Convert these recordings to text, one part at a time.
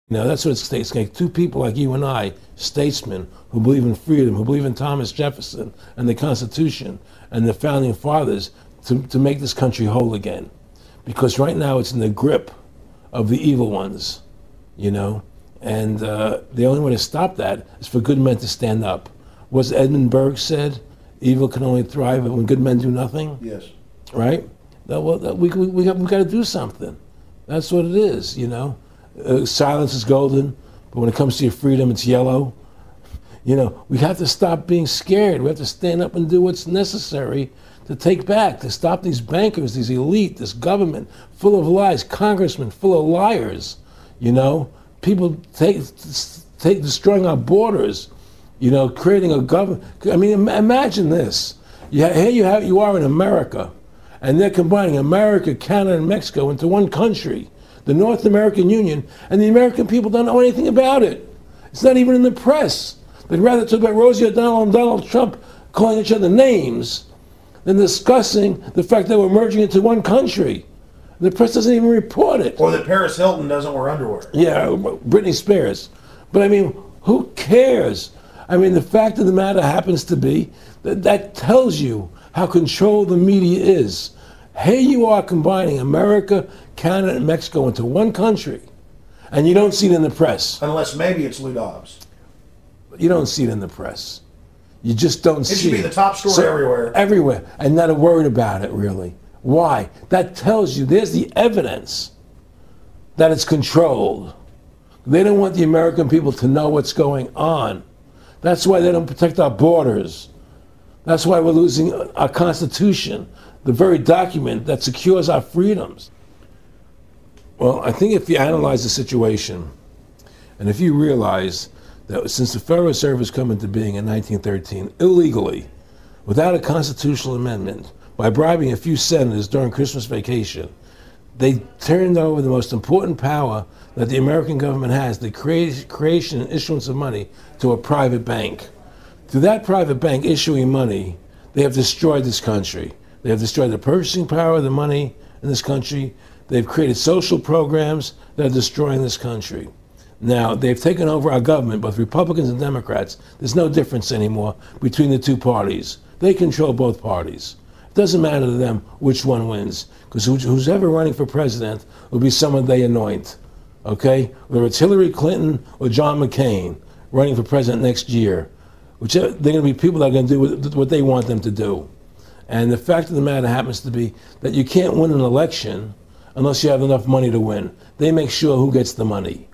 You know, that's what it's going to take. Two people like you and I, statesmen, who believe in freedom, who believe in Thomas Jefferson and the Constitution and the founding fathers, to make this country whole again. Because right now it's in the grip of the evil ones, you know? And the only way to stop that is for good men to stand up. What's Edmund Burke said? Evil can only thrive when good men do nothing. Yes. Right? We got to do something. That's what it is, you know? Silence is golden, but when it comes to your freedom, it's yellow. You know, we have to stop being scared. We have to stand up and do what's necessary to take back, to stop these bankers, these elite, this government full of lies, congressmen full of liars, you know? People destroying our borders, you know, creating a government. I mean, imagine this. Here you are in America, and they're combining America, Canada, and Mexico into one country, the North American Union, and the American people don't know anything about it. It's not even in the press. They'd rather talk about Rosie O'Donnell and Donald Trump calling each other names than discussing the fact that we're merging into one country. The press doesn't even report it. Or that Paris Hilton doesn't wear underwear. Yeah, Britney Spears. But I mean, who cares? I mean, the fact of the matter happens to be that tells you how controlled the media is. Here you are combining America, Canada, and Mexico into one country, and you don't see it in the press. Unless maybe it's Lou Dobbs. You don't see it in the press. You just don't see it. It should be the top story everywhere. Everywhere, and not a word about it, really. Why? That tells you, there's the evidence that it's controlled. They don't want the American people to know what's going on. That's why they don't protect our borders. That's why we're losing our Constitution, the very document that secures our freedoms. Well, I think if you analyze the situation, and if you realize that since the Federal Reserve has come into being in 1913, illegally, without a constitutional amendment, by bribing a few senators during Christmas vacation, they turned over the most important power that the American government has, the creation and issuance of money, to a private bank. Through that private bank issuing money, they have destroyed this country. They have destroyed the purchasing power of the money in this country. They've created social programs that are destroying this country. Now, they've taken over our government, both Republicans and Democrats. There's no difference anymore between the two parties. They control both parties. It doesn't matter to them which one wins, because who's ever running for president will be someone they anoint, okay? Whether it's Hillary Clinton or John McCain running for president next year, they're going to be people that are going to do what they want them to do. And the fact of the matter happens to be that you can't win an election unless you have enough money to win. They make sure who gets the money,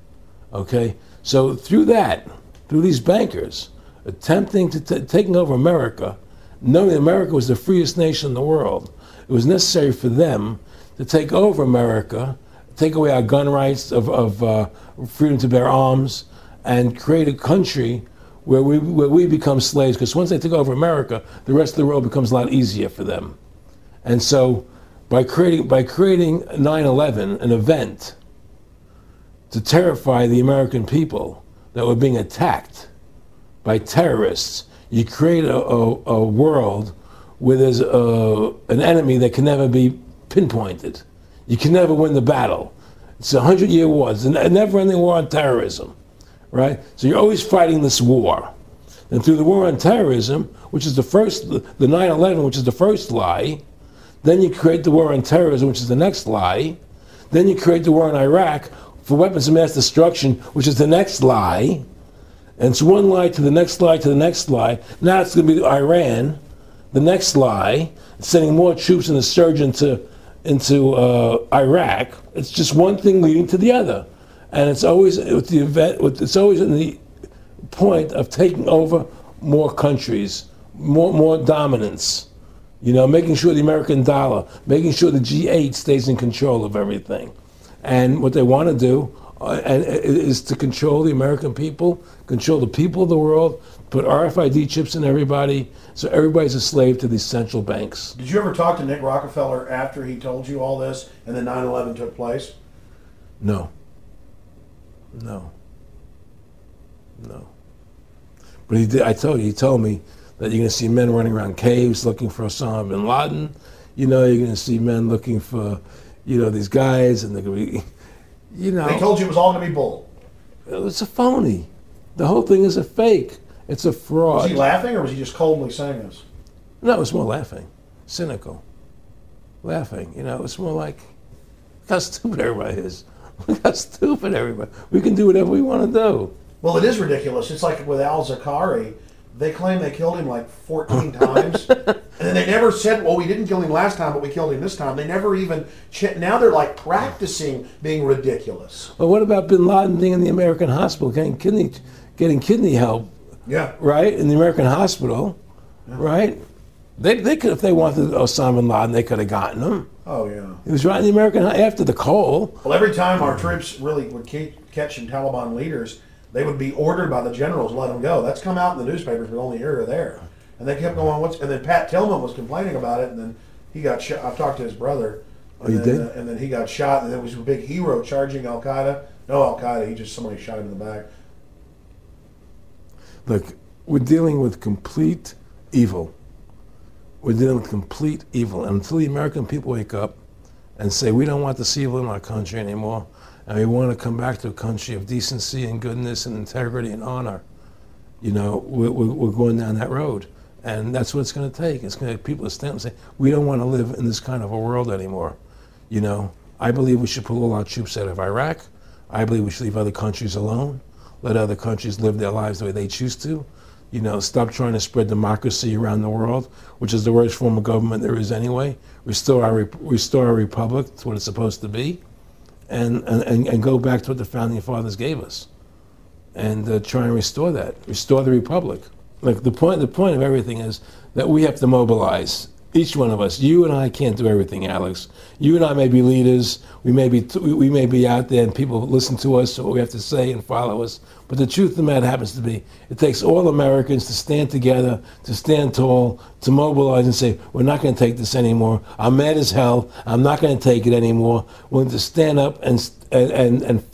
okay? So through these bankers attempting to taking over America, knowing that America was the freest nation in the world, it was necessary for them to take over America, take away our gun rights of freedom to bear arms, and create a country where we become slaves. Because once they take over America, the rest of the world becomes a lot easier for them. And so, by creating 9/11, an event to terrify the American people that were being attacked by terrorists, you create a world where there's an enemy that can never be pinpointed. You can never win the battle. It's a 100-year war. It's a never-ending war on terrorism, right? So you're always fighting this war. And through the war on terrorism, which is the 9/11, which is the first lie, then you create the war on terrorism, which is the next lie. Then you create the war in Iraq for weapons of mass destruction, which is the next lie. And it's one lie to the next lie to the next lie. Now it's going to be Iran, the next lie, sending more troops and a surge into Iraq. It's just one thing leading to the other, and it's always with the event. It's always in the point of taking over more countries, more dominance. You know, making sure the American dollar, making sure the G8 stays in control of everything, and what they want to do is to control the American people, control the people of the world, put RFID chips in everybody, so everybody's a slave to these central banks. Did you ever talk to Nick Rockefeller after he told you all this and then 9/11 took place? No. But he did. He told me that you're going to see men running around caves looking for Osama bin Laden. You know, you're going to see men looking for, these guys, and they're going to be, They told you it was all going to be bull. It's a phony. The whole thing is a fake. It's a fraud. Was he laughing, or was he just coldly saying this? No, it's more laughing, cynical, laughing. You know, it's more like, look how stupid everybody is. Look how stupid everybody. We can do whatever we want to do. Well, it is ridiculous. It's like with Al-Zakari. They claim they killed him like 14 times. And then they never said, well, we didn't kill him last time, but we killed him this time. They never even, now they're like practicing being ridiculous. Well, what about bin Laden being in the American hospital, getting kidney help? Yeah. Right? In the American hospital, yeah. Right? They could, if they wanted Osama bin Laden, they could have gotten him. Oh, yeah. He was right in the American, after the Cole. Well, every time our troops really would catch some Taliban leaders, they would be ordered by the generals to let them go. That's come out in the newspapers, but only here or there. And they kept going, and then Pat Tillman was complaining about it, and then he got shot. I talked to his brother. Oh, you did? And then he got shot, and it was a big hero charging Al-Qaeda. No Al-Qaeda, somebody shot him in the back. Look, we're dealing with complete evil. We're dealing with complete evil. And until the American people wake up and say, we don't want this evil in our country anymore, and we want to come back to a country of decency and goodness and integrity and honor, you know, we're going down that road. And that's what it's going to take. It's going to people to stand up and say, we don't want to live in this kind of a world anymore. You know, I believe we should pull all our troops out of Iraq. I believe we should leave other countries alone. Let other countries live their lives the way they choose to. You know, stop trying to spread democracy around the world, which is the worst form of government there is anyway. Restore our republic to what it's supposed to be. And go back to what the founding fathers gave us, and try and restore that, restore the republic. Like the point of everything is that we have to mobilize. Each one of us. You and I can't do everything, Alex. You and I may be leaders. We may be out there, and people listen to us, what we have to say, and follow us. But the truth of the matter happens to be, it takes all Americans to stand together, to stand tall, to mobilize and say, we're not going to take this anymore. I'm mad as hell. I'm not going to take it anymore. We're going to stand up and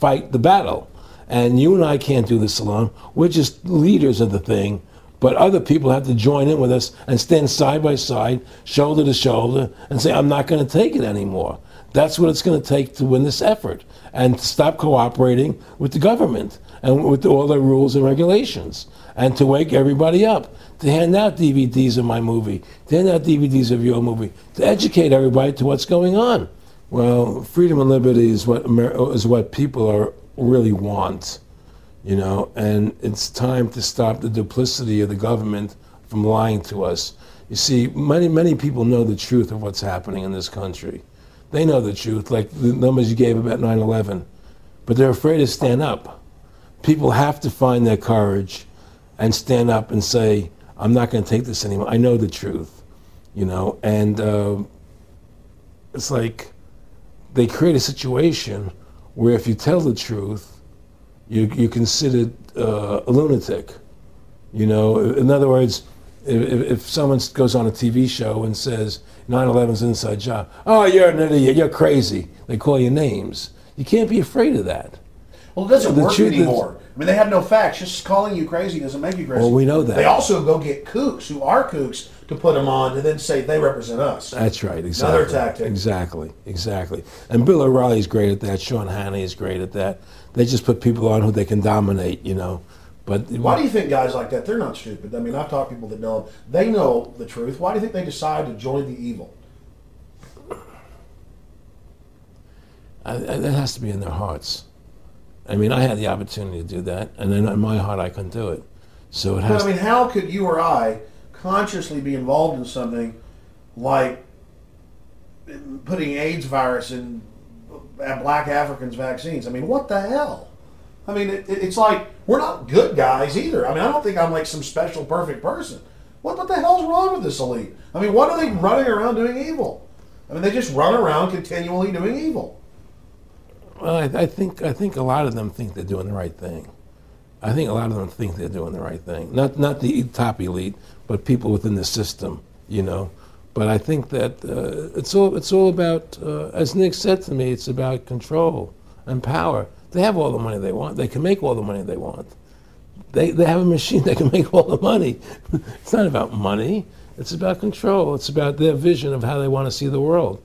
fight the battle. And you and I can't do this alone. We're just leaders of the thing. But other people have to join in with us and stand side by side, shoulder to shoulder, and say, I'm not going to take it anymore. That's what it's going to take to win this effort, and to stop cooperating with the government and with all their rules and regulations, and to wake everybody up, to hand out DVDs of my movie, to hand out DVDs of your movie, to educate everybody to what's going on. Well, freedom and liberty is what people really want. You know, and it's time to stop the duplicity of the government from lying to us. You see, many people know the truth of what's happening in this country. They know the truth, like the numbers you gave about 9/11, but they're afraid to stand up. People have to find their courage and stand up and say, I'm not going to take this anymore. I know the truth, you know, and it's like they create a situation where if you tell the truth, you're considered a lunatic. You know, in other words, if someone goes on a TV show and says 9/11's an inside job, oh, you're an idiot, you're crazy. They call you names. You can't be afraid of that. Well, it doesn't work anymore. I mean, they have no facts. Just calling you crazy doesn't make you crazy. Well, we know that. They also go get kooks who are kooks to put them on and then say they represent us. That's right, exactly. Another tactic. Exactly. And Bill O'Reilly's great at that. Sean Hannity is great at that. They just put people on who they can dominate, you know. But why do you think guys like that, they're not stupid? I mean, I've talked to people that know them. They know the truth. Why do you think they decide to join the evil? That has to be in their hearts. I mean, I had the opportunity to do that, and then in my heart I couldn't do it. So it has. But I mean, how could you or I consciously be involved in something like putting AIDS virus in black Africans' vaccines? I mean, what the hell? I mean, it's like we're not good guys either. I mean, I don't think I'm like some special perfect person. What the hell's wrong with this elite? I mean, what are they running around doing evil? I mean, they just run around continually doing evil. Well, I think a lot of them think they're doing the right thing. I think a lot of them think they're doing the right thing. Not the top elite, but people within the system, you know. But I think that it's all about, as Nick said to me, it's about control and power. They have all the money they want. They can make all the money they want. They have a machine that can make all the money. It's not about money. It's about control. It's about their vision of how they want to see the world.